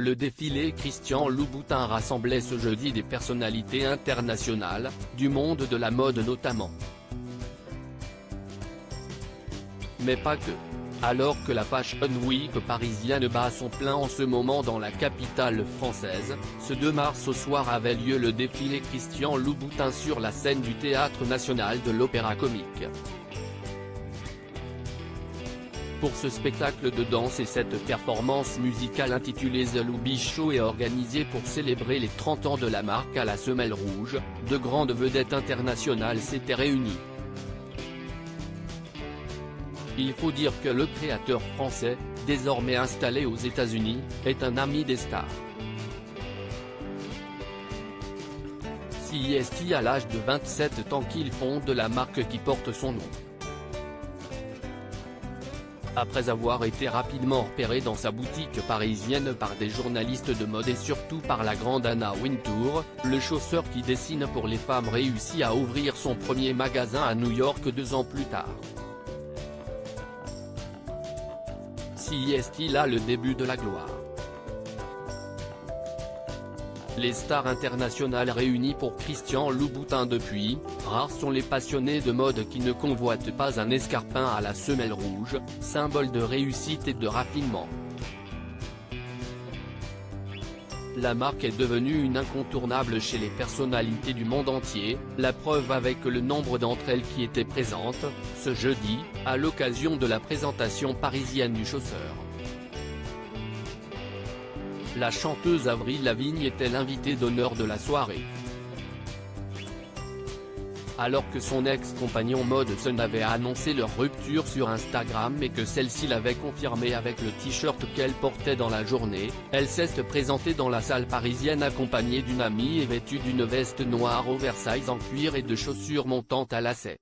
Le défilé Christian Louboutin rassemblait ce jeudi des personnalités internationales, du monde de la mode notamment. Mais pas que. Alors que la Fashion Week parisienne bat son plein en ce moment dans la capitale française, ce 2 mars au soir avait lieu le défilé Christian Louboutin sur la scène du Théâtre National de l'Opéra Comique. Pour ce spectacle de danse et cette performance musicale intitulée The Loubi Show et organisée pour célébrer les 30 ans de la marque à la semelle rouge, de grandes vedettes internationales s'étaient réunies. Il faut dire que le créateur français, désormais installé aux États-Unis, est un ami des stars. CEST à l'âge de 27 ans qu'il fonde la marque qui porte son nom. Après avoir été rapidement repéré dans sa boutique parisienne par des journalistes de mode et surtout par la grande Anna Wintour, le chausseur qui dessine pour les femmes réussit à ouvrir son premier magasin à New York 2 ans plus tard. CEST là le début de la gloire. Les stars internationales réunies pour Christian Louboutin depuis, rares sont les passionnés de mode qui ne convoitent pas un escarpin à la semelle rouge, symbole de réussite et de raffinement. La marque est devenue une incontournable chez les personnalités du monde entier, la preuve avec le nombre d'entre elles qui étaient présentes, ce jeudi, à l'occasion de la présentation parisienne du chausseur. La chanteuse Avril Lavigne était l'invitée d'honneur de la soirée. Alors que son ex-compagnon mode Sun avait annoncé leur rupture sur Instagram et que celle-ci l'avait confirmé avec le t-shirt qu'elle portait dans la journée, elle s'est présentée dans la salle parisienne accompagnée d'une amie et vêtue d'une veste noire oversize en cuir et de chaussures montantes à lacets.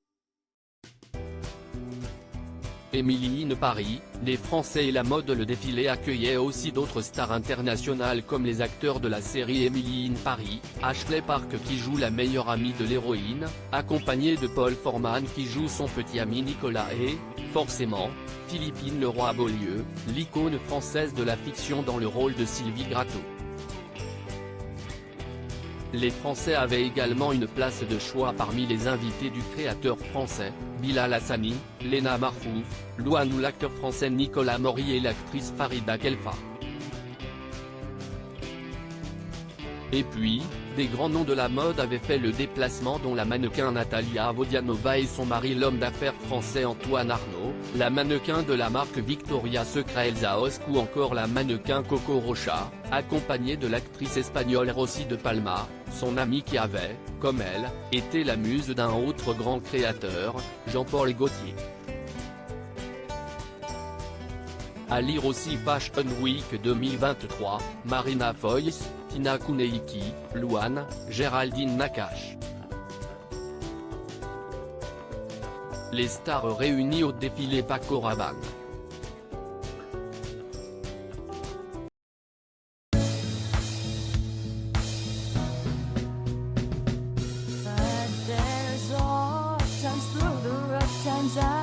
Emily in Paris, les Français et la mode. Le défilé accueillait aussi d'autres stars internationales comme les acteurs de la série Emily in Paris, Ashley Park qui joue la meilleure amie de l'héroïne, accompagnée de Paul Forman qui joue son petit ami Nicolas et, forcément, Philippine Leroy-Beaulieu, l'icône française de la fiction dans le rôle de Sylvie Gratton. Les Français avaient également une place de choix parmi les invités du créateur français, Bilal Hassani, Léna Marfouf, Louane ou l'acteur français Nicolas Maury et l'actrice Farida Khelfa. Et puis, des grands noms de la mode avaient fait le déplacement dont la mannequin Natalia Vodianova et son mari l'homme d'affaires français Antoine Arnaud, la mannequin de la marque Victoria's Secret Elsa Hosk ou encore la mannequin Coco Rocha, accompagnée de l'actrice espagnole Rosy de Palma, son amie qui avait, comme elle, été la muse d'un autre grand créateur, Jean-Paul Gaultier. À lire aussi Fashion Week 2023, Marina Foïs, Tina Kuneiki, Louane, Géraldine Nakache. Les stars réunies au défilé Paco Rabanne. Times